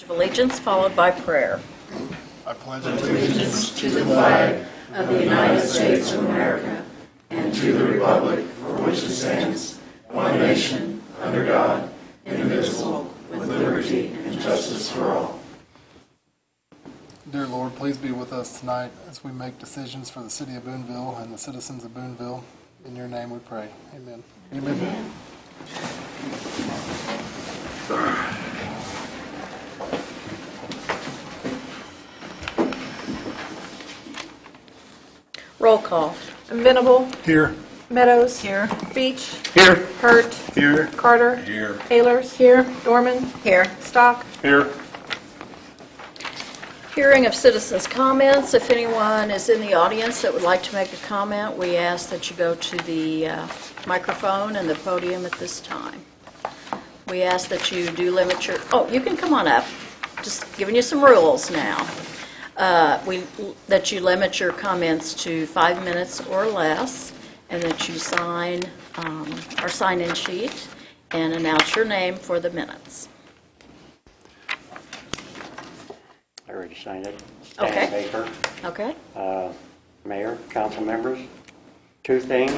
Of allegiance followed by prayer. I pledge allegiance to the flag of the United States of America and to the republic for which it stands, one nation, under God, indivisible, with liberty and justice for all. Dear Lord, please be with us tonight as we make decisions for the city of Boonville and the citizens of Boonville. In your name we pray. Amen. Amen. Roll call. Venable. Here. Meadows. Here. Beach. Here. Hurt. Here. Carter. Here. Ehlers. Here. Dorman. Here. Stock. Here. Hearing of citizens' comments. If anyone is in the audience that would like to make a comment, we ask that you go to the microphone and the podium at this time. We ask that you do limit your... Oh, you can come on up. Just giving you some rules now. That you limit your comments to 5 minutes or less, and that you sign our sign-in sheet and announce your name for the minutes. I already signed it. Stan Okay. Baker, Okay? Mayor, council members. Two things.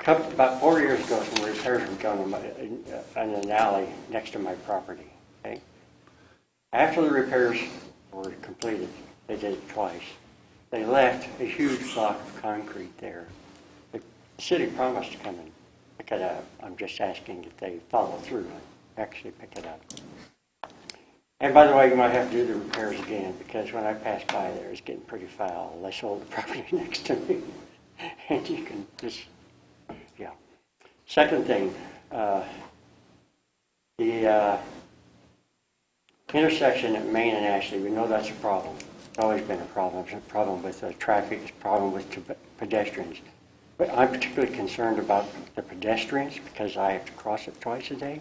About 4 years ago, some repairs were done in an alley next to my property. Okay? After the repairs were completed, they did it twice. They left a huge block of concrete there. The city promised to come and pick it up. I'm just asking if they follow through and actually pick it up. And by the way, you might have to do the repairs again, because when I passed by there, it's getting pretty foul. They sold the property next to me. And you can just, yeah. Second thing, the intersection at Main and Ashley, we know that's a problem. It's always been a problem. It's a problem with traffic. It's a problem with pedestrians. But I'm particularly concerned about the pedestrians because I have to cross it twice a day.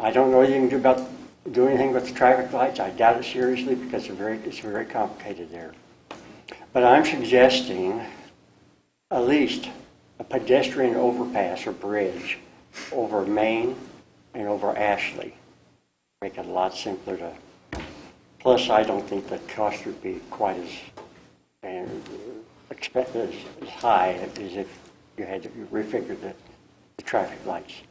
I don't know anything to do anything with the traffic lights. I doubt it seriously because it's very complicated there. But I'm suggesting at least a pedestrian overpass or bridge over Main and over Ashley. Make it a lot simpler to. Plus, I don't think the cost would be quite as high as if you had to refigure the traffic lights.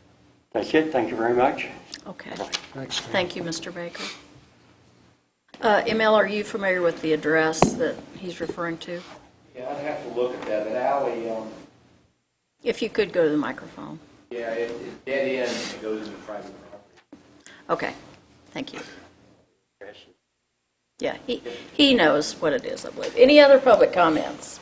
That's it. Thank you very much. Okay. Thanks. Thank you, Mr. Baker. ML, are you familiar with the address that he's referring to? Yeah, I'd have to look at that. That alley, If you could go to the microphone. yeah, it's dead end. It goes into private property. Okay. Thank you. Yeah, he knows what it is, I believe. Any other public comments?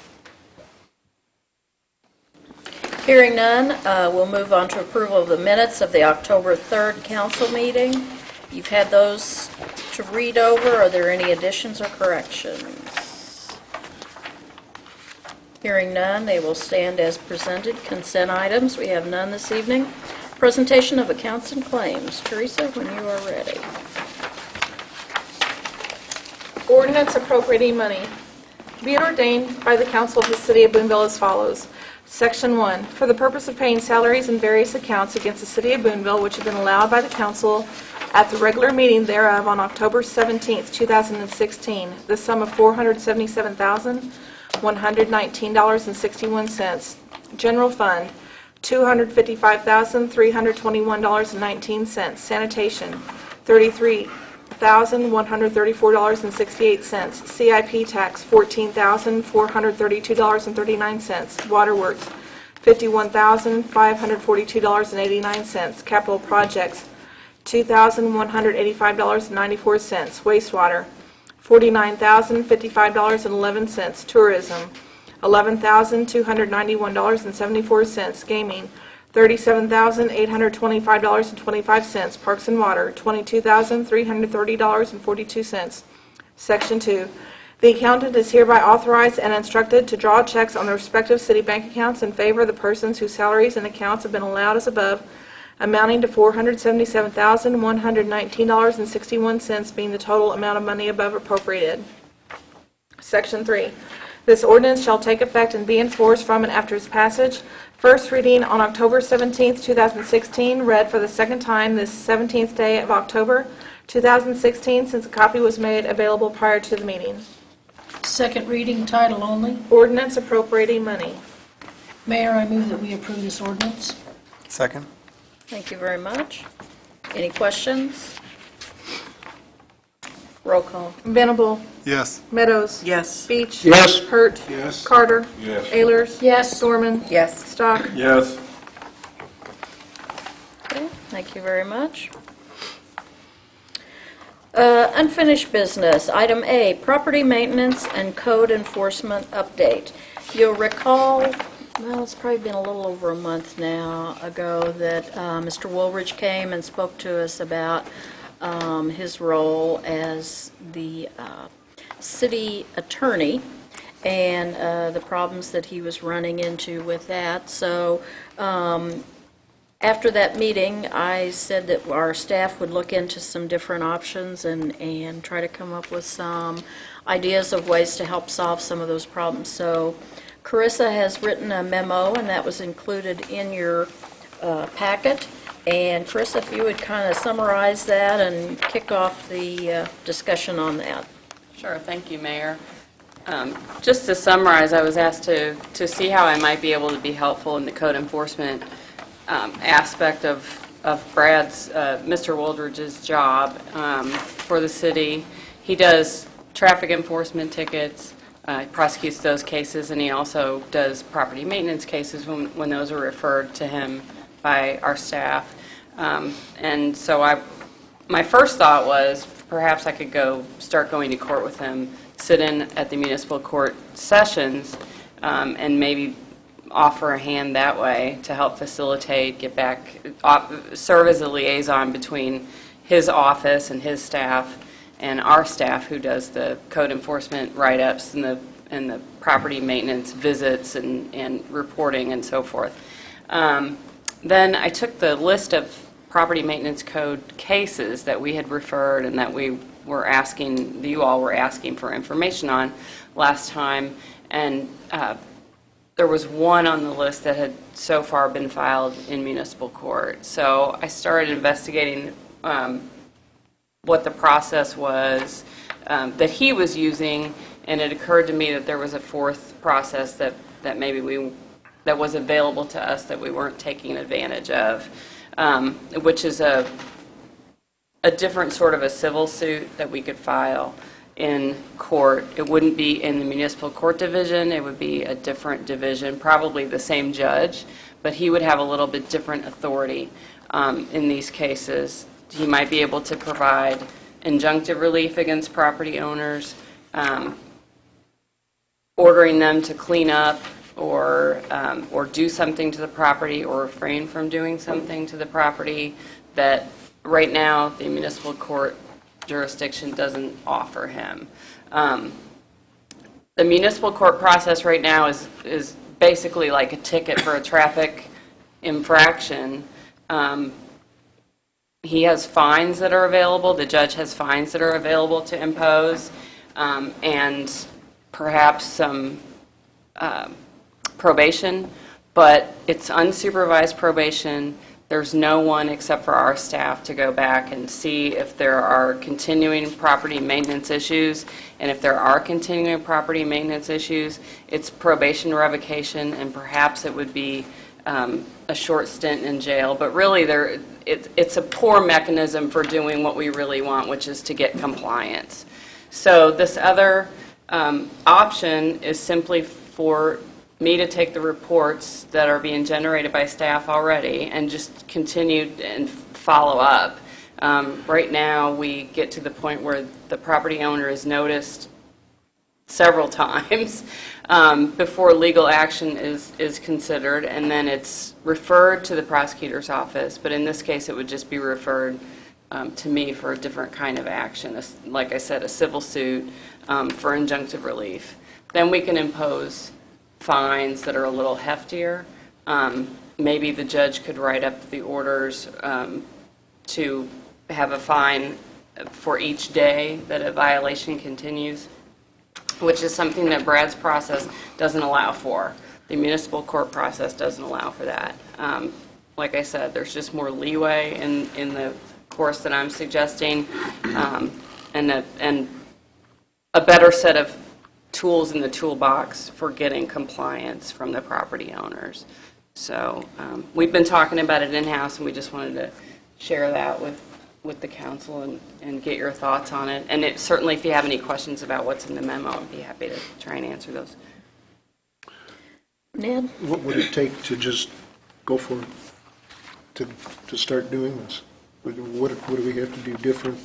Hearing none, we'll move on to approval of the minutes of the October 3rd council meeting. You've had those to read over. Are there any additions or corrections? Hearing none, they will stand as presented. Consent items, we have none this evening. Presentation of accounts and claims. Teresa, when you are ready. Ordinance appropriating money. Be it ordained by the council of the city of Boonville as follows. Section 1. For the purpose of paying salaries and various accounts against the city of Boonville, which have been allowed by the council at the regular meeting thereof on October 17th, 2016, the sum of $477,119.61. General fund, $255,321.19. Sanitation, $33,134.68. CIP tax, $14,432.39. Waterworks, $51,542.89. Capital projects, $2,185.94. Wastewater, $49,055.11. Tourism, $11,291.74. Gaming, $37,825.25. Parks and Water, $22,330.42. Section 2. The accountant is hereby authorized and instructed to draw checks on the respective city bank accounts in favor of the persons whose salaries and accounts have been allowed as above, amounting to $477,119.61, being the total amount of money above appropriated. Section 3. This ordinance shall take effect and be enforced from and after its passage. First reading on October 17th, 2016, read for the second time this 17th day of October 2016, since a copy was made available prior to the meeting. Second reading, title only. Ordinance appropriating money. Mayor, I move that we approve this ordinance. Second? Thank you very much. Any questions? Roll call. Venable. Yes. Meadows. Yes. Beach. Yes. Hurt. Yes. Carter. Yes. Ayers. Yes. Dorman. Yes. Stock. Yes. Okay, thank you very much. Unfinished business. Item A, property maintenance and code enforcement update. You'll recall, well, it's probably been a little over a month now ago that Mr. Woolridge came and spoke to us about his role as the city attorney and the problems that he was running into with that. So after that meeting, I said that our staff would look into some different options and try to come up with some ideas of ways to help solve some of those problems. So Carissa has written a memo, and that was included in your packet. And Carissa, if you would kind of summarize that and kick off the discussion on that. Sure, thank you, Mayor. Just to summarize, I was asked to see how I might be able to be helpful in the code enforcement aspect of Brad's, Mr. Woolridge's job for the city. He does traffic enforcement tickets, he prosecutes those cases, and he also does property maintenance cases when those are referred to him by our staff. And so my first thought was perhaps I could start going to court with him, sit in at the municipal court sessions, and maybe offer a hand that way to help facilitate, get back, serve as a liaison between his office and his staff and our staff who does the code enforcement write-ups and the property maintenance visits and reporting and so forth. Then I took the list of property maintenance code cases that we had referred and that we were asking, you all were asking for information on last time, and there was one on the list that had so far been filed in municipal court. So I started investigating what the process was that he was using, and it occurred to me that there was a fourth process that maybe that was available to us that we weren't taking advantage of, which is a different sort of a civil suit that we could file in court. It wouldn't be in the municipal court division, it would be a different division, probably the same judge, but he would have a little bit different authority in these cases. He might be able to provide injunctive relief against property owners, ordering them to clean up or do something to the property or refrain from doing something to the property that right now the municipal court jurisdiction doesn't offer him. The municipal court process right now is basically like a ticket for a traffic infraction. He has fines that are available, the judge has fines that are available to impose, and perhaps some probation, but it's unsupervised probation. There's no one except for our staff to go back and see if there are continuing property maintenance issues, and if there are continuing property maintenance issues, it's probation revocation, and perhaps it would be a short stint in jail, but really it's a poor mechanism for doing what we really want, which is to get compliance. So this other option is simply for me to take the reports that are being generated by staff already and just continue and follow up. Right now, we get to the point where the property owner is noticed several times before legal action is considered, and then it's referred to the prosecutor's office. But in this case, it would just be referred to me for a different kind of action, like I said, a civil suit for injunctive relief. Then we can impose fines that are a little heftier. Maybe the judge could write up the orders to have a fine for each day that a violation continues. which is something that Brad's process doesn't allow for. The municipal court process doesn't allow for that. Like I said, there's just more leeway in the course that I'm suggesting, and a better set of tools in the toolbox for getting compliance from the property owners. So we've been talking about it in-house, and we just wanted to share that with the council and get your thoughts on it. And certainly, if you have any questions about what's in the memo, I'd be happy to try and answer those. Ned? What would it take to just go for it, to start doing this? What do we have to do different?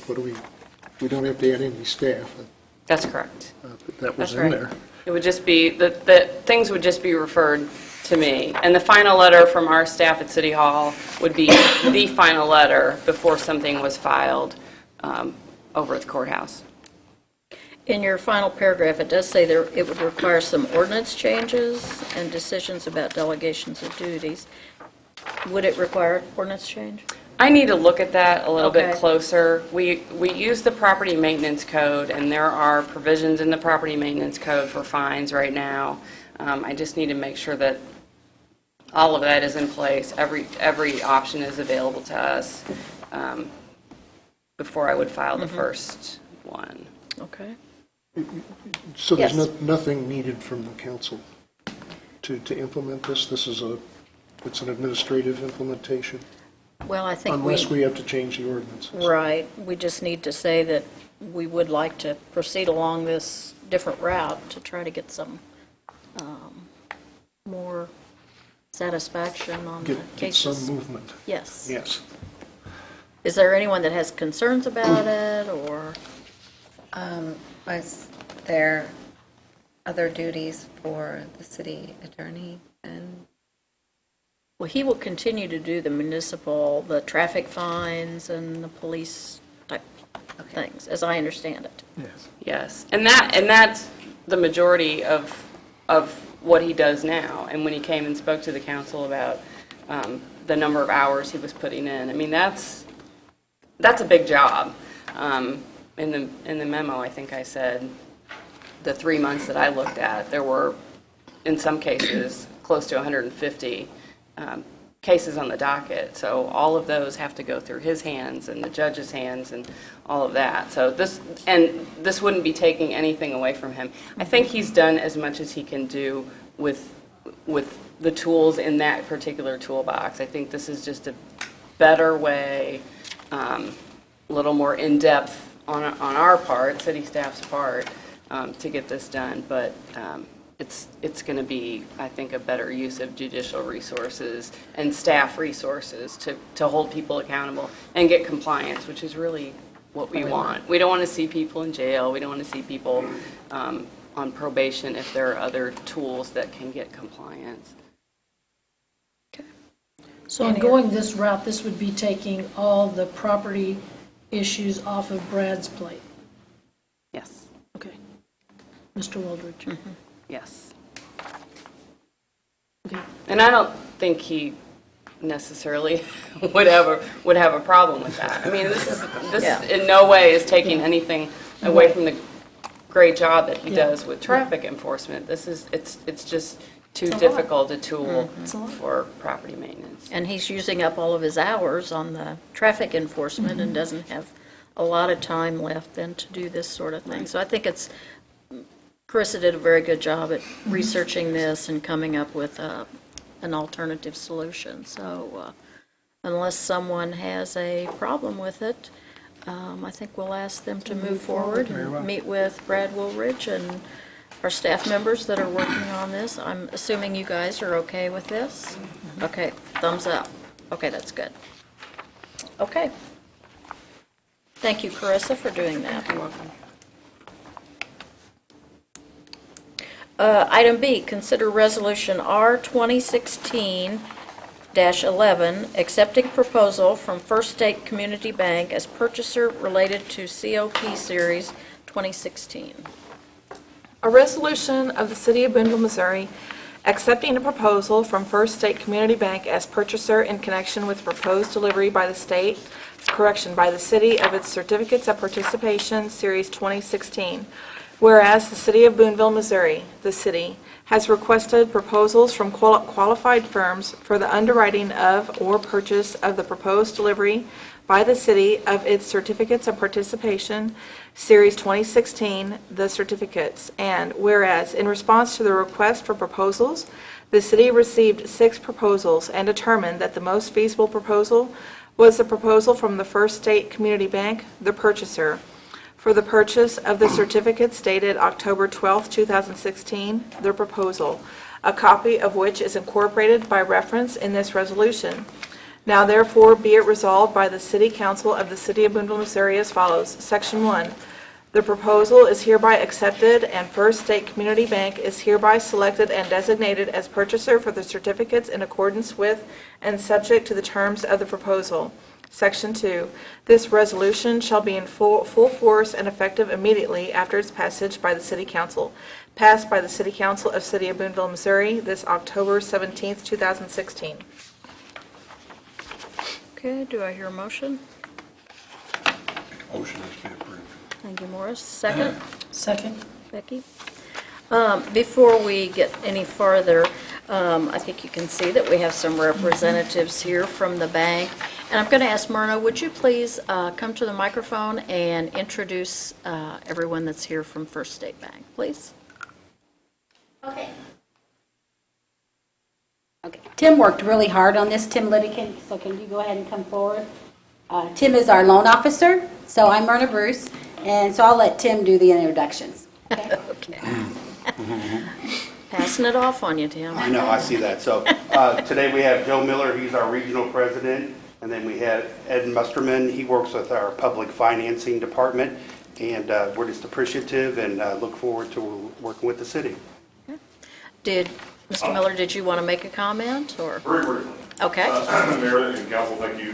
We don't have to add any staff. That's correct. That was That's in right. there. It would just be, the things would just be referred to me. And the final letter from our staff at City Hall would be the final letter before something was filed over at the courthouse. In your final paragraph, it does say there it would require some ordinance changes and decisions about delegations of duties. Would it require ordinance change? I need to look at that a little bit Okay. closer. We use the property maintenance code, and there are provisions in the property maintenance code for fines right now. I just need to make sure that all of that is in place. Every option is available to us before I would file the first one. Okay. So there's Yes. nothing needed from the council to implement this? It's an administrative implementation? Well, I think Unless we have to change the ordinances. Right. We just need to say that we would like to proceed along this different route to try to get some more satisfaction on the Get cases. some movement. Yes. Yes. Is there anyone that has concerns about it, or? Was there other duties for the city attorney and? Well, he will continue to do the municipal, the traffic fines and the police type things, as I understand it. Yes. Yes, and that's the majority of what he does now. And when he came and spoke to the council about the number of hours he was putting in, I mean, that's a big job. In the memo, I think I said the 3 months that I looked at, there were, in some cases, close to 150 cases on the docket. So all of those have to go through his hands and the judge's hands and all of that. So this wouldn't be taking anything away from him. I think he's done as much as he can do with the tools in that particular toolbox. I think this is just a better way, a little more in-depth on our part, city staff's part, to get this done. But it's going to be, I think, a better use of judicial resources and staff resources to hold people accountable and get compliance, which is really what we want. We don't want to see people in jail. We don't want to see people on probation if there are other tools that can get compliance. So in going this route, this would be taking all the property issues off of Brad's plate? Yes, Okay. Mr. Wooldridge? yes. Okay. And I don't think he necessarily would have a problem with that. I mean, this Yeah. in no way is taking anything away from the great job that he does with traffic enforcement. It's just too difficult a tool for property maintenance. And he's using up all of his hours on the traffic enforcement and doesn't have a lot of time left then to do this sort of thing. So I think Carissa did a very good job at researching this and coming up with an alternative solution. So unless someone has a problem with it, I think we'll ask them to move forward and meet with Brad Woolridge and our staff members that are working on this. I'm assuming you guys are okay with this? Okay, thumbs up. Okay, that's good. Okay. Thank you, Carissa, for doing that. You're welcome. Item B, consider Resolution R 2016-11, accepting proposal from First State Community Bank as purchaser related to COP Series 2016. A resolution of the City of Boonville, Missouri, accepting a proposal from First State Community Bank as purchaser in connection with proposed delivery by the city of its certificates of participation, Series 2016, Whereas the City of Boonville, Missouri, the city, has requested proposals from qualified firms for the underwriting of or purchase of the proposed delivery by the city of its certificates of participation, Series 2016, the certificates. And whereas, in response to the request for proposals, the city received 6 proposals and determined that the most feasible proposal was the proposal from the First State Community Bank, the purchaser, for the purchase of the certificates dated October 12, 2016, the proposal, a copy of which is incorporated by reference in this resolution. Now therefore be it resolved by the City Council of the City of Boonville, Missouri as follows. Section 1. The proposal is hereby accepted and First State Community Bank is hereby selected and designated as purchaser for the certificates in accordance with and subject to the terms of the proposal. Section 2. This resolution shall be in full force and effective immediately after its passage by the City Council. Passed by the City Council of City of Boonville, Missouri, this October 17, 2016. Okay, do I hear a motion? Motion is to be approved. Thank you, Morris. Second? Second. Becky? Before we get any further, I think you can see that we have some representatives here from the bank. And I'm going to ask Myrna, would you please come to the microphone and introduce everyone that's here from First State Bank, please? Okay. Tim worked really hard on this. Tim Lidikin, so can you go ahead and come forward? Tim is our loan officer, so I'm Myrna Bruce, and so I'll let Tim do the introductions. Okay. Okay. Passing it off on you, Tim. I know, I see that. So today we have Joe Miller, he's our regional president, and then we have Ed Musterman, he works with our public financing department, and we're just appreciative and look forward to working with the city. Mr. Miller, did you want to make a comment, or? Very briefly. Okay. Mayor and council, thank you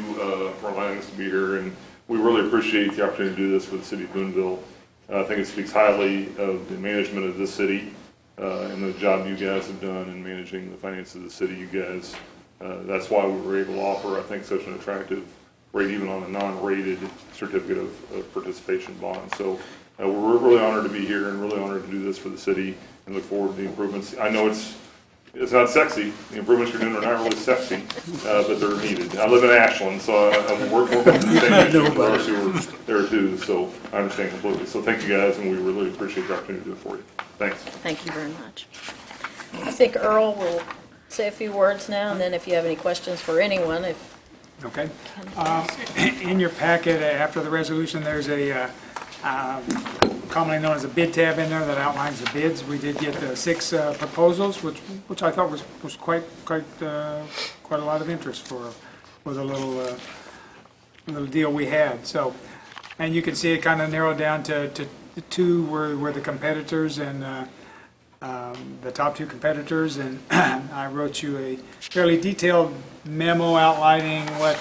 for allowing us to be here, and we really appreciate the opportunity to do this for the city of Boonville. I think it speaks highly of the management of this city and the job you guys have done in managing the finances of the city. You guys, that's why we were able to offer, I think, such an attractive rate, even on a non-rated certificate of participation bond. So we're really honored to be here and really honored to do this for the city and look forward to the improvements. I know it's not sexy. The improvements you're doing are not really sexy, but they're needed. I live in Ashland, so I'm working with the same issues for us who are there too, so I understand completely. So thank you guys, and we really appreciate the opportunity to do it for you. Thanks. Thank you very much. I think Earl will say a few words now, and then if you have any questions for anyone, if... Okay. In your packet, after the resolution, there's a commonly known as a bid tab in there that outlines the bids. We did get 6 proposals, which I thought was quite a lot of interest for. Was a little deal we had. So, and you can see it kind of narrowed down to 2 were the competitors and the top 2 competitors. And I wrote you a fairly detailed memo outlining what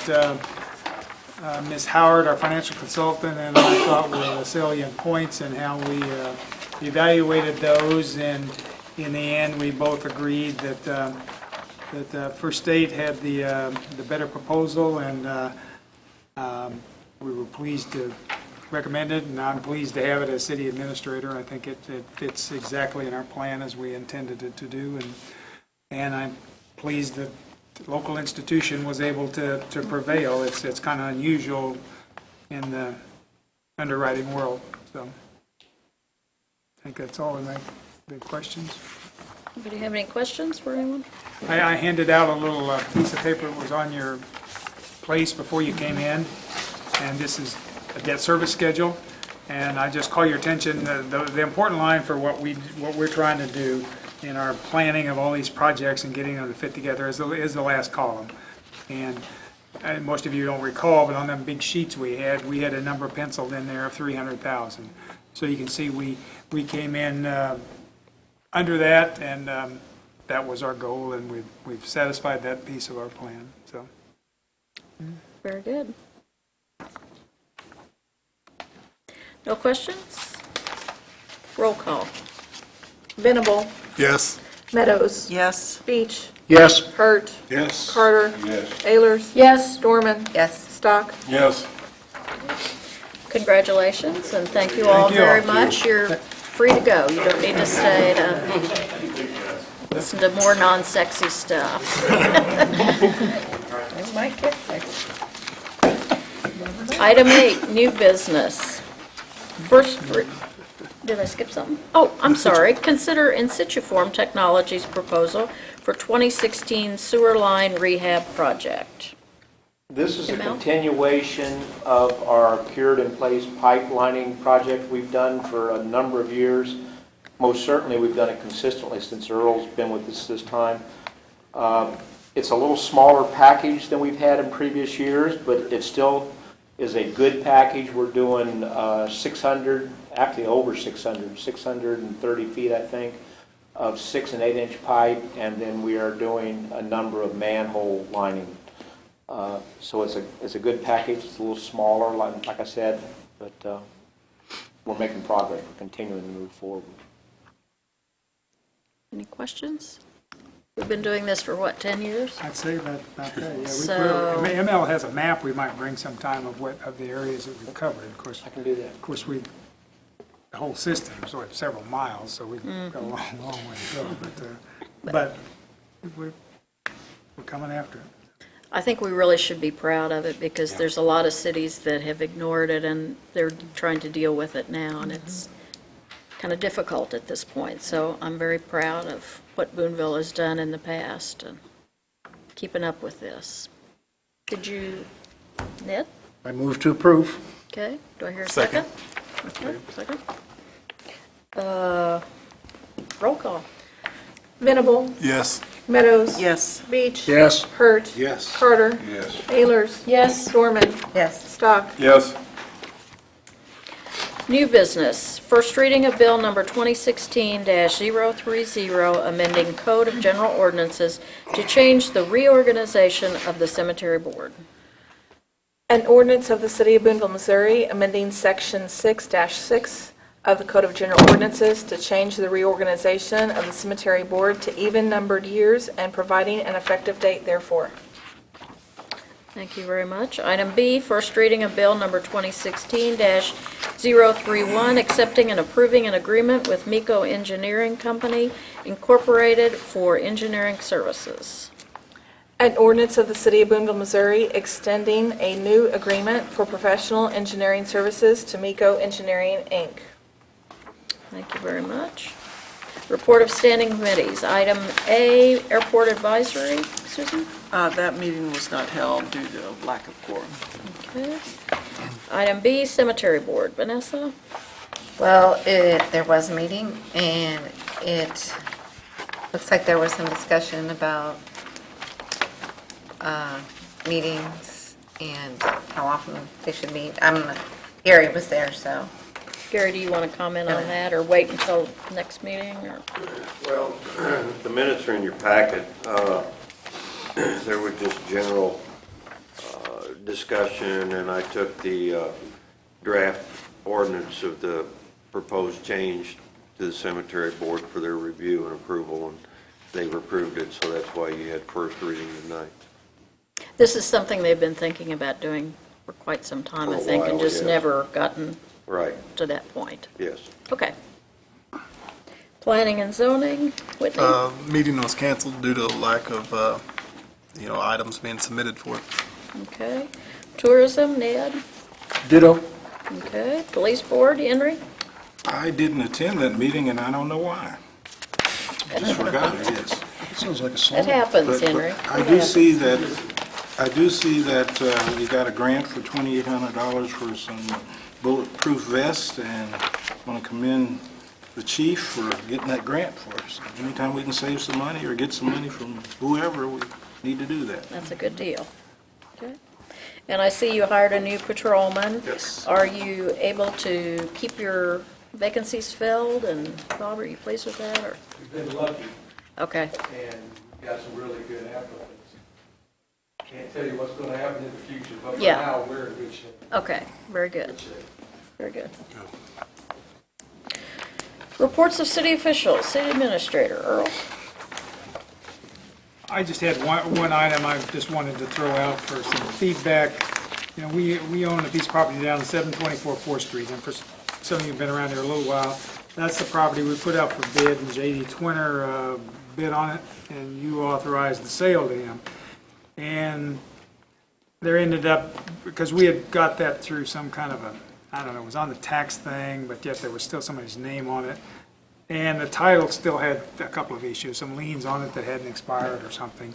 Ms. Howard, our financial consultant, and I thought were the salient points and how we evaluated those. And in the end, we both agreed that First State had the better proposal, and we were pleased to recommend it, and I'm pleased to have it as city administrator. I think it fits exactly in our plan as we intended it to do, and I'm pleased that the local institution was able to prevail. It's kind of unusual in the underwriting world. So I think that's all. Any big questions? Anybody have any questions for anyone? I handed out a little piece of paper that was on your place before you came in, and this is a debt service schedule. And I just call your attention, the important line for what we're trying to do in our planning of all these projects and getting them to fit together is the last column. And most of you don't recall, but on them big sheets we had a number penciled in there of 300,000. So you can see we came in under that, and that was our goal, and we've satisfied that piece of our plan. So Very good. No questions? Roll call. Venable. Yes. Meadows. Yes. Beach. Yes. Hurt. Yes. Carter. Yes. Ehlers. Yes. Dorman. Yes. Stock. Yes. Congratulations, and thank you all Thank you. very much. Your free to go. You don't need to stay to listen to more non-sexy stuff. It might get sexy. Item 8, new business. First, did I skip something? Oh, I'm sorry. Consider in situ form technologies proposal for 2016 sewer line rehab project. This is a Mel? continuation of our cured-in-place pipelining project we've done for a number of years. Most certainly, we've done it consistently since Earl's been with us this time. It's a little smaller package than we've had in previous years, but it still is a good package. We're doing 600, actually over 600, 630 feet, I think, of 6 and 8 inch pipe, and then we are doing a number of manhole lining. So it's a good package. It's a little smaller, like I said, but we're making progress. We're continuing to move forward. Any questions? We've been doing this for what, 10 years? I'd say that, about that, yeah. So- ML has a map we might bring sometime of the areas that we've covered. Of course, I can do that. Of course, the whole system is sort of several miles, so we've got a long way to go. But we're coming after it. I think we really should be proud of it because there's a lot of cities that have ignored it and they're trying to deal with it now, and it's kind of difficult at this point. So I'm very proud of what Boonville has done in the past and keeping up with this. Did you, Ned? I move to approve. Okay, do I hear a second? Okay, second. Roll call. Venable, Yes. Meadows. Yes. Beach. Yes. Hurt. Yes. Carter. Yes. Ayers. Yes. Dorman. Yes. Stock. Yes. New business, first reading of bill number 2016-030, amending Code of General Ordinances to change the reorganization of the cemetery board. An ordinance of the City of Boonville, Missouri, amending Section 6-6 of the Code of General Ordinances to change the reorganization of the cemetery board to even-numbered years and providing an effective date therefore. Thank you very much. Item B, first reading of bill number 2016-031, accepting and approving an agreement with MECO Engineering Company Incorporated for engineering services. An ordinance of the City of Boonville, Missouri, extending a new agreement for professional engineering services to MECO Engineering, Inc. Thank you very much. Report of standing committees. Item A, Airport Advisory. Susan? That meeting was not held due to lack of quorum. Okay. Item B, Cemetery Board. Vanessa? Well, there was a meeting, and it looks like there was some discussion about meetings and how often they should meet. Gary was there, so. Gary, do you want to comment on that, or wait until next meeting, or? Well, the minutes are in your packet. There was just general discussion, and I took the draft ordinance of the proposed change to the cemetery board for their review and approval, and they've approved it, so that's why you had first reading tonight. This is something they've been thinking about doing for quite some time, I think, and just never gotten to that point. Yes. Okay. Planning and zoning, Whitney? Meeting was canceled due to lack of, items being submitted for it. Okay. Tourism, Ned? Ditto. Okay. Police board, Henry? I didn't attend that meeting, and I don't know why. I just forgot it is. Sounds like a song. It happens, But Henry. I do see that you got a grant for $2,800 for some bulletproof vests, and I want to commend the chief for getting that grant for us. Anytime we can save some money or get some money from whoever, we need to do that. That's a good deal. Okay. And I see you hired a new patrolman. Yes. Are you able to keep your vacancies filled? And Bob, are you pleased with that? Or? We've been lucky. Okay. And got some really good applicants. Can't tell you what's going to happen in the future, but for Yeah. now, we're in good shape. Okay, very good. Very good. Reports of city officials, city administrator, Earl. I just had one item I just wanted to throw out for some feedback. We own a piece of property down on 724 4th Street, and for some of you have been around here a little while, that's the property we put out for bid, and J.D. Twinner bid on it, and you authorized the sale to him. And there ended up, because we had got that through some kind of a, I don't know, it was on the tax thing, but yet there was still somebody's name on it. And the title still had a couple of issues, some liens on it that hadn't expired or something.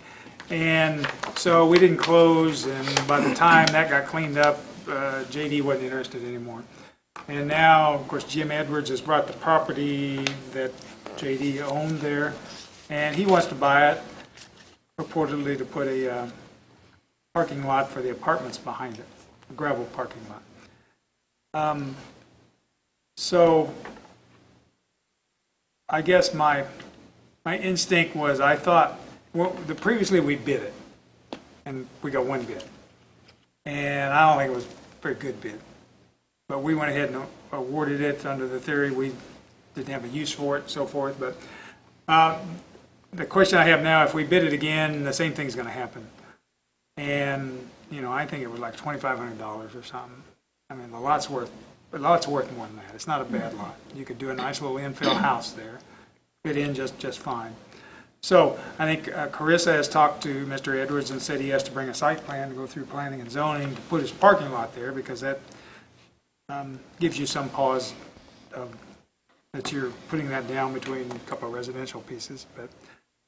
And so we didn't close, and by the time that got cleaned up, J.D. wasn't interested anymore. And now, of course, Jim Edwards has brought the property that J.D. owned there, and he wants to buy it, purportedly to put a parking lot for the apartments behind it, a gravel parking lot. So I guess my instinct was, I thought, well, previously we bid it, and we got one bid. And I don't think it was a very good bid. But we went ahead and awarded it under the theory we didn't have a use for it, so forth. But the question I have now, if we bid it again, the same thing's going to happen. And, you know, I think it was like $2,500 or something. I mean, the lot's worth more than that. It's not a bad lot. You could do a nice little infill house there, fit in just fine. So I think Carissa has talked to Mr. Edwards and said he has to bring a site plan to go through planning and zoning to put his parking lot there, because that gives you some pause that you're putting that down between a couple of residential pieces. But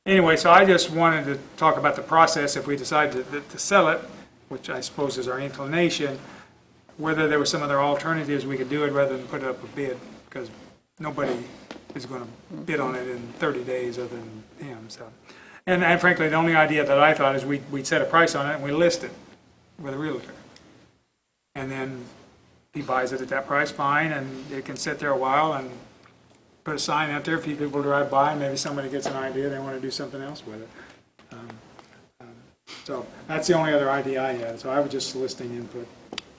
anyway, so I just wanted to talk about the process if we decide to sell it, which I suppose is our inclination, whether there were some other alternatives we could do it rather than put it up a bid, because nobody is going to bid on it in 30 days other than him. So, and frankly, the only idea that I thought is we'd set a price on it and we list it with a realtor. And then he buys it at that price, fine, and it can sit there a while and put a sign out there, a few people drive by, and maybe somebody gets an idea, they want to do something else with it. So that's the only other idea I had, so I was just soliciting input.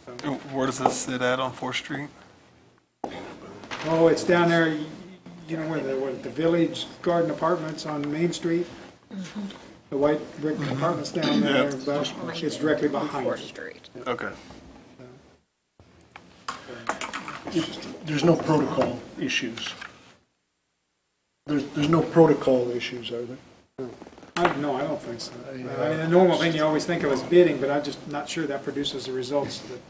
So. Where does this sit at on 4th Street? Oh, it's down there, you know, where the Village Garden Apartments on Main Street? The white brick apartments down there, but it's directly behind 4th Street. Okay. There's no protocol issues. There's no protocol issues, are there? No, I don't think so. I mean, the normal thing you always think of is bidding, but I'm just not sure that produces the results that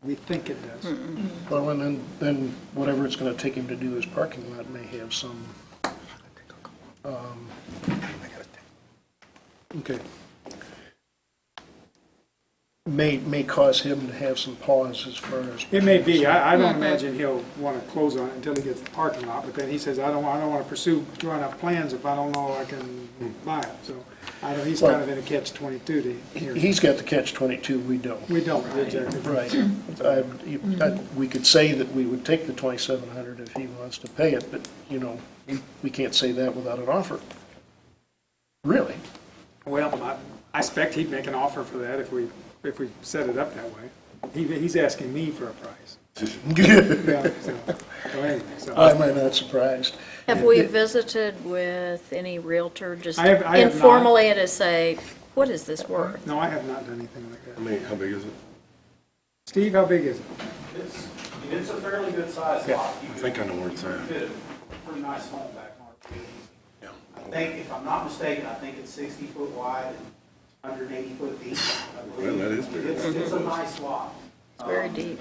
we think it does. Well, and then whatever it's going to take him to do his parking lot may have some, okay. May cause him to have some pause as far as. It may be. I don't imagine he'll want to close on it until he gets the parking lot, but then he says, I don't want to pursue drawing up plans if I don't know I can buy it. So he's kind of in a catch-22 to here. He's got the catch-22, we don't. We don't, exactly. Right. We could say that we would take the $2,700 if he wants to pay it, but, you know, we can't say that without an offer. Really? Well, I expect he'd make an offer for that if we set it up that way. He's asking me for a price. Yeah, so anyway, I'm not surprised. Have we visited with any realtor, just I have informally to say, what is this worth? No, I have not done anything like that. I mean, how big is it? Steve, how big is it? It's a fairly good size lot. I think I know where it's at. Fit a pretty nice home back in our I think, if I'm not mistaken, I think it's 60 foot wide and 180 foot deep. Well, that is big. It's a nice lot. It's very deep.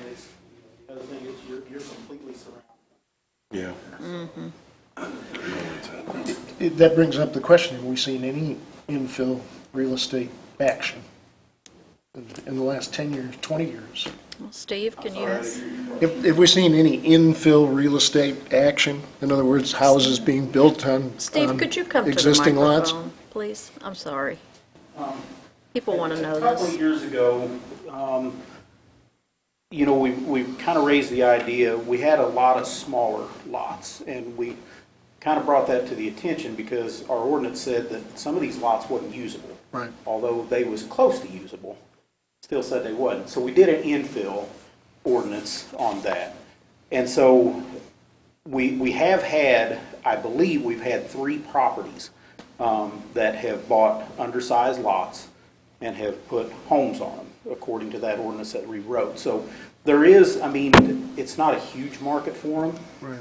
The other thing is you're completely surrounded. Yeah. That brings up the question, have we seen any infill real estate action in the last 10 years, 20 years? Well, Steve, can you? Have we seen any infill real estate action? In other words, houses being built on Steve, could you come to the existing lots? microphone, please? I'm sorry. People want to know A couple of this. years ago, you know, we kind of raised the idea, we had a lot of smaller lots, and we kind of brought that to the attention because our ordinance said that some of these lots wasn't usable. Right. Although they was close to usable, still said they wasn't. So we did an infill ordinance on that. And so we have had, I believe we've had 3 properties that have bought undersized lots and have put homes on them, according to that ordinance that we wrote. So There is, I mean, it's not a huge market for them. Right.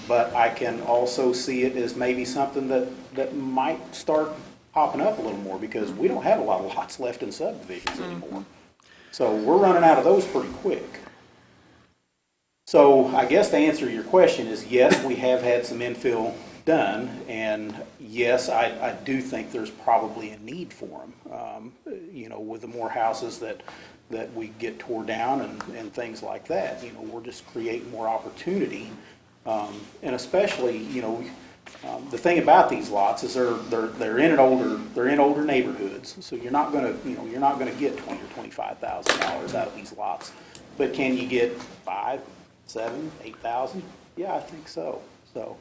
But I can also see it as maybe something that might start popping up a little more, because we don't have a lot of lots left in subdivisions anymore. So we're running out of those pretty quick. So I guess the answer to your question is yes, we have had some infill done, and yes, I do think there's probably a need for them. With the more houses that we get tore down and things like that, we're just creating more opportunity. And especially, the thing about these lots is they're in older neighborhoods, so you're not gonna get $20,000 or $25,000 out of these lots. But can you get 5, 7, 8,000? Yeah, I think so. So.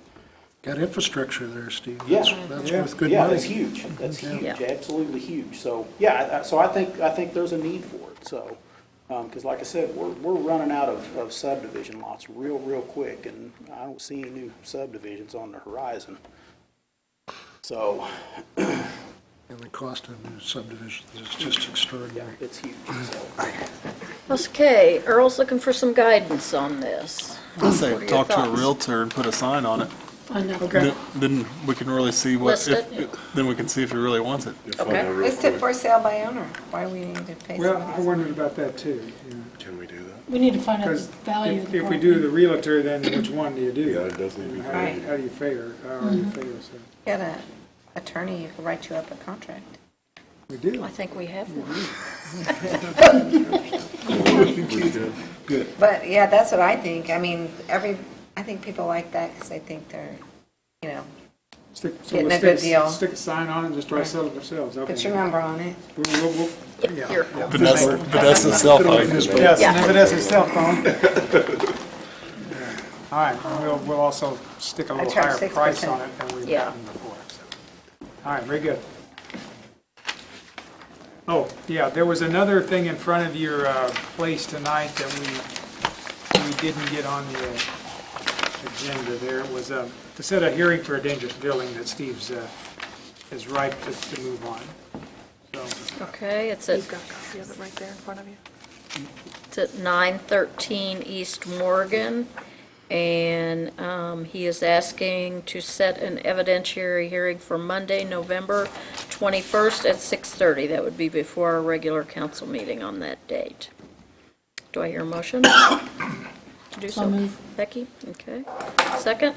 Got infrastructure there, Steve. Yeah, That's worth good money. Yeah, that's huge. That's huge, absolutely huge. So, yeah, so I think there's a need for it. So, because like I said, we're running out of subdivision lots real quick, and I don't see any new subdivisions on the horizon. So. And the cost of new subdivisions is just extraordinary. Yeah, it's huge. Okay, Earl's looking for some guidance on this. I say What are your talk to a thoughts? realtor and put a sign on it. I know. Okay. Then we can really see what, List it. then we can see if he really wants it. Okay. List it for sale by owner. Why do we need to pay Well, somebody? I wondered about that too. Can we do that? We need to find out the Because value of the if we do the property. realtor, then which one do you do? Yeah, it does need to be. How do you figure? How do you figure? So Get an attorney, you can write you up a contract. we do. I think we have one. Good. But, yeah, that's what I think. I mean, I think people like that because they think they're, So getting we'll a good stick- deal. Stick a sign on it and just try to sell it ourselves. Okay. Put your number on it. Yeah. Here. Vanessa's cell phone. Yes, Yeah. and if it has a cell phone. All right, and we'll also stick a little charge higher 6%. price on it than we've Yeah. gotten before. So. All right, very good. Oh, yeah, there was another thing in front of your place tonight that we didn't get on the agenda there. It was to set a hearing for a dangerous building that Steve's is ripe to move on. So, Okay, it's at You've got a copy of it right there in front of you. It's at 913 East Morgan, and he is asking to set an evidentiary hearing for Monday, November 21st at 6:30. That would be before our regular council meeting on that date. Do I hear a motion to do so? So move. Becky? Okay. Second?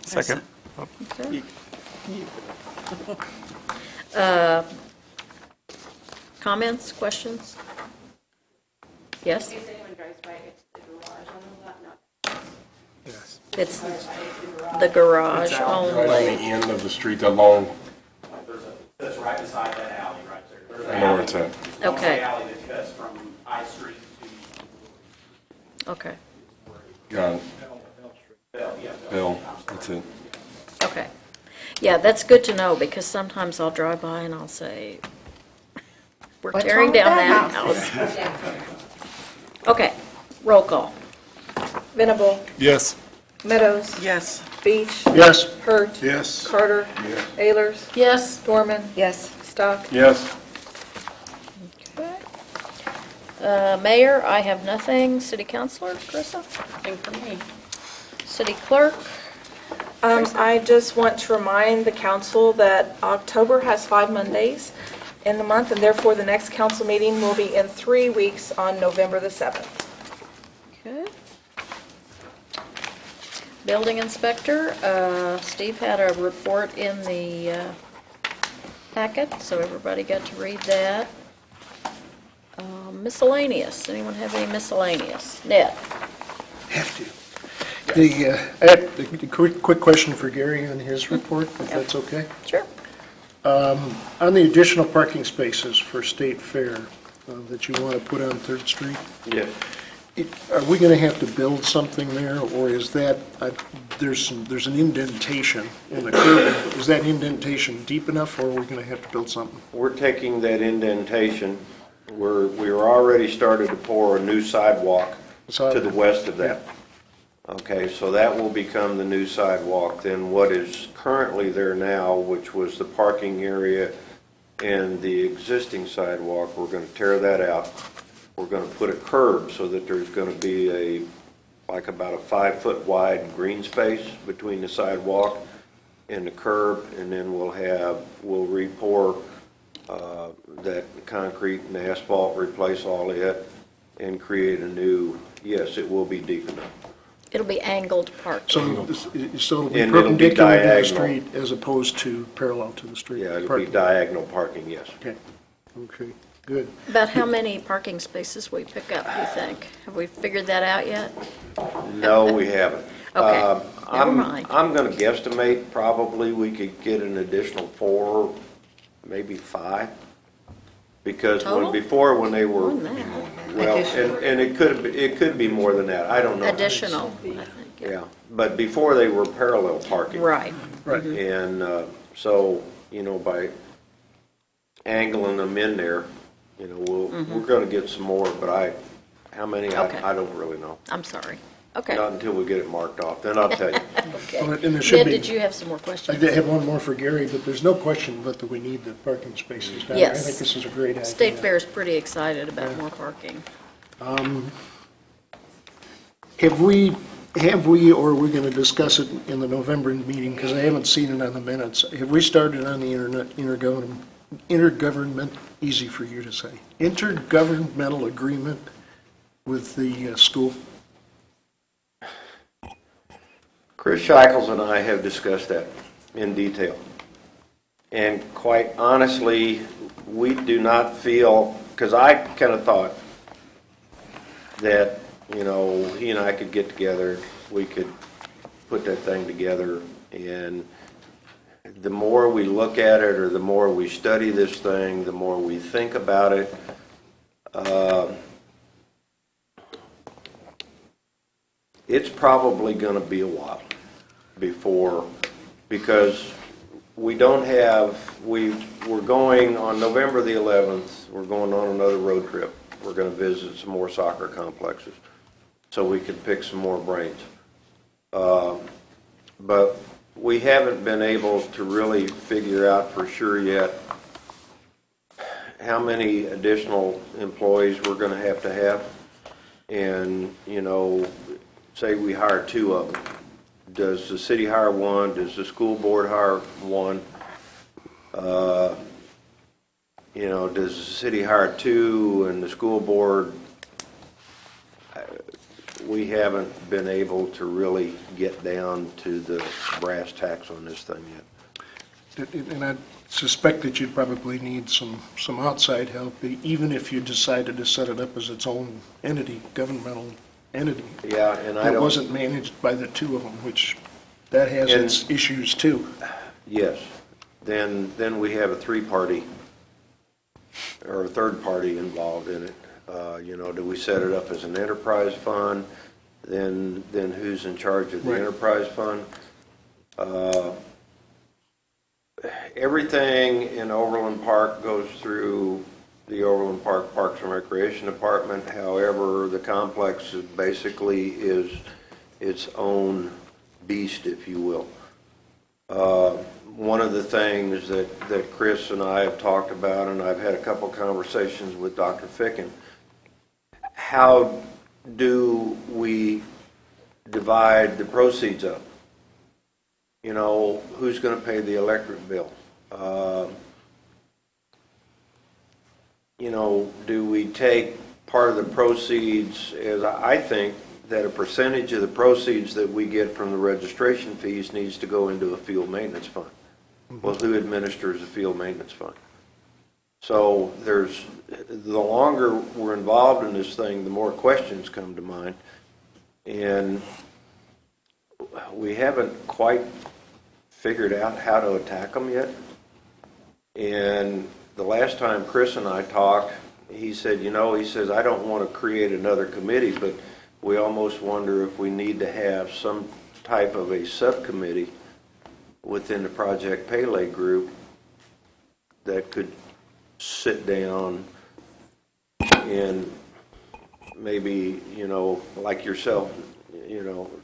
Second. Okay. Comments, questions? Yes? If anyone drives by, it's the garage on the lot, not. yes. It's the garage Right on the only. end of the street, that long, That's right beside that alley right there. There's an I know where alley. it's at. It's one Okay. alley that cuts from I Street Okay, Got it. to Bill, that's it. okay. Yeah, that's good to know, because sometimes I'll drive by and I'll say, we're What's tearing wrong with down that that house. Okay, roll call. Venable, Yes. Meadows, Yes. Beach, Yes. Hurt, Yes. Carter, Ayers, Yes. Dorman, Yes. Stock. Yes. Okay. Mayor, I have nothing. City councilor, Carissa? Nothing for me. City clerk? I just want to remind the council that October has 5 Mondays in the month, and therefore the next council meeting will be in 3 weeks on November the 7th. Okay. Building inspector, Steve had a report in the packet, so everybody got to read that. Miscellaneous, anyone have any miscellaneous? Ned? Have to. The quick question for Gary on his report, if that's okay. Sure. On the additional parking spaces for State Fair that you want to put on 3rd Street, Yeah. are we going to have to build something there, or is that, there's an indentation in the curb? Is that indentation deep enough, or are we going to have to build something? We're taking that indentation, we were already started to pour a new sidewalk to the west of that. Okay, so that will become the new sidewalk. Then what is currently there now, which was the parking area and the existing sidewalk, we're going to tear that out. we're going to put a curb so that there's going to be like about a 5-foot wide green space between the sidewalk and the curb, and then we'll re-pour that concrete and asphalt, replace all it, and create a new, yes, it will be deep enough. It'll be angled parking. So it'll be And it'll be perpendicular to the diagonal. street as opposed to parallel to the street? Yeah, it'll be Parking. diagonal parking, yes. Okay, okay, good. About how many parking spaces we pick up, do you think? Have we figured that out yet? No, we haven't. Okay, never mind. I'm going to guesstimate probably we could get an additional 4, maybe 5. Because Total? before when they were, More than that. well, and it could be more than that, I don't know. Additional, I think. Yeah, but before they were parallel parking. Right. Right. And so, by angling them in there, we're going to get some more, but how many, Okay. I don't really know. I'm sorry. Okay. Not until we get it marked off, then I'll tell you. Okay. Well, and there should Ned, be- did you have some more I questions? did have one more for Gary, but there's no question but that we need the parking spaces down there. I Yes. think this is a great idea. State Fair is pretty excited about more parking. Have we, or are we going to discuss it in the November meeting, because I haven't seen it on the minutes, have we started on the intergovernment, easy for you to say, intergovernmental agreement with the school? Chris Shackles and I have discussed that in detail. And quite honestly, we do not feel, because I kind of thought that, he and I could get together, we could put that thing together, and the more we look at it or the more we study this thing, the more we think about it, it's probably going to be a while because we don't have, we're going on November the 11th, we're going on another road trip. We're going to visit some more soccer complexes so we can pick some more brains. But we haven't been able to really figure out for sure yet how many additional employees we're going to have. And, say we hire 2 of them. Does the city hire 1? Does the school board hire 1? Does the city hire 2 and the school board? We haven't been able to really get down to the brass tacks on this thing yet. And I suspect that you'd probably need some outside help, even if you decided to set it up as its own entity, governmental entity. Yeah, and I It don't. wasn't managed by the 2 of them, which that has its issues too. Yes. Then we have a 3-party or a 3rd party involved in it. Do we set it up as an enterprise fund? Then who's in charge of the Right. enterprise fund? Everything in Overland Park goes through the Overland Park Parks and Recreation Department. However, the complex basically is its own beast, if you will. One of the things that Chris and I have talked about, and I've had a couple conversations with Dr. Ficken, how do we divide the proceeds up? Who's going to pay the electric bill? Do we take part of the proceeds, as I think that a percentage of the proceeds that we get from the registration fees needs to go into a field maintenance fund? Well, who administers the field maintenance fund? So the longer we're involved in this thing, the more questions come to mind. And we haven't quite figured out how to attack them yet. And the last time Chris and I talked, he said, I don't want to create another committee, but we almost wonder if we need to have some type of a subcommittee within the Project Pele group that could sit down and maybe, like yourself,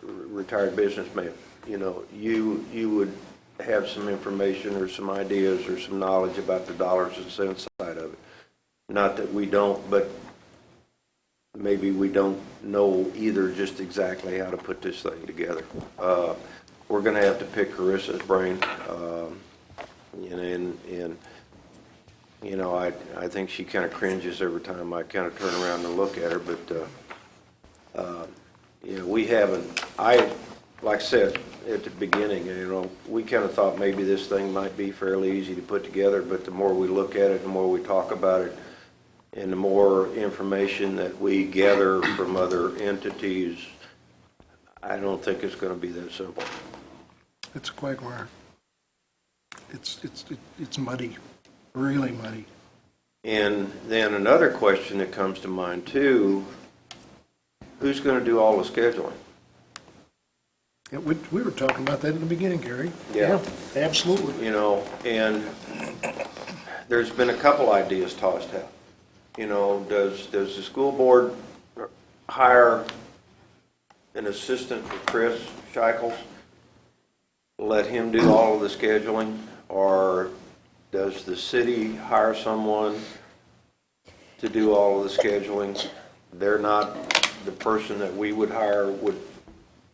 retired businessman, you would have some information or some ideas or some knowledge about the dollars and cents side of it. Not that we don't, but maybe we don't know either just exactly how to put this thing together. We're going to have to pick Carissa's brain, and you know, I think she kind of cringes every time I kind of turn around and look at her, but you know, we haven't, like I said at the beginning, you know, we kind of thought maybe this thing might be fairly easy to put together, but the more we look at it, the more we talk about it, and the more information that we gather from other entities, I don't think it's going to be that simple. It's a quagmire. It's muddy, really muddy. And then another question that comes to mind too, who's going to do all the scheduling? Yeah, we were talking about that in the beginning, Gary. Yeah. Absolutely. You know, and there's been a couple ideas tossed out. You know, does the school board hire an assistant for Chris Sheichels, let him do all of the scheduling, or does the city hire someone to do all of the scheduling? They're not, the person that we would hire would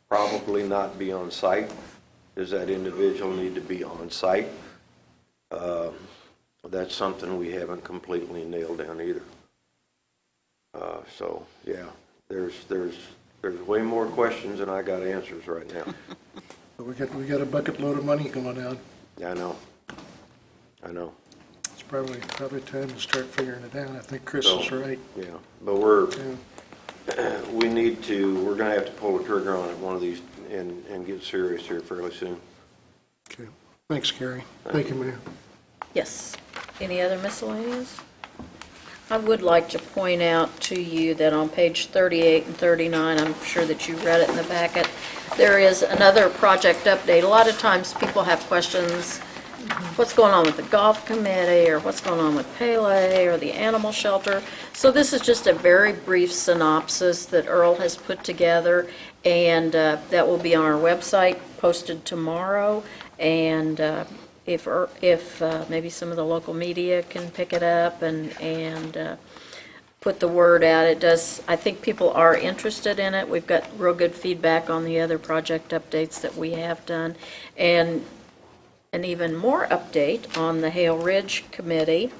probably not be on site. Does that individual need to be on site? That's something we haven't completely nailed down either. So yeah, there's way more questions than I got answers right now. We got a bucket load of money going out. Yeah, I know. It's probably time to start figuring it out. I think Chris So, is right. Yeah, but we're going to have to pull the trigger on it, one of these, and get serious here fairly soon. Okay. Thanks, Gary. Thank you, Mayor. Yes. Any other miscellaneous? I would like to point out to you that on page 38 and 39, I'm sure that you read it in the packet, there is another project update. A lot of times people have questions, what's going on with the golf committee, or what's going on with Pele, or the animal shelter. So this is just a very brief synopsis that Earl has put together, and that will be on our website, posted tomorrow. And if maybe some of the local media can pick it up and put the word out. It does, I think people are interested in it. We've got real good feedback on the other project updates that we have done. And an even more update on the Hale Ridge Committee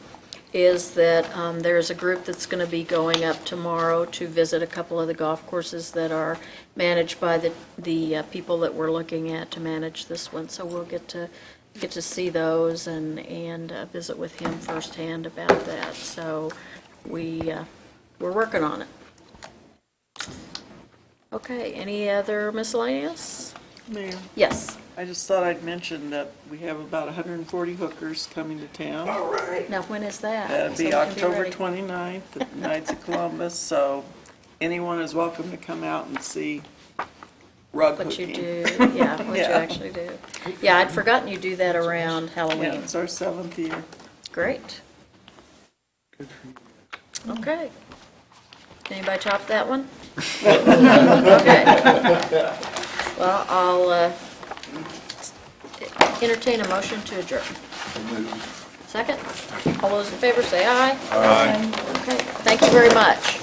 is that there's a group that's going to be going up tomorrow to visit a couple of the golf courses that are managed by the people that we're looking at to manage this one. So we'll get to see those and visit with him firsthand about that. So we're working on it. Okay, any other miscellaneous? Mayor, Yes. I just thought I'd mention that we have about 140 hookers coming to town. All right. Now, when is that? That'll So be we can October ready. 29th, the Knights of Columbus, so anyone is welcome to come out and see rug What you hooking. do, yeah, what you actually do. Yeah, I'd forgotten you do that around Yeah, Halloween. it's our 7th year. Great. Okay. Anybody top that one? Okay. Well, I'll entertain a motion to adjourn. Second? All those in favor say aye. Aye. Okay, thank you very much.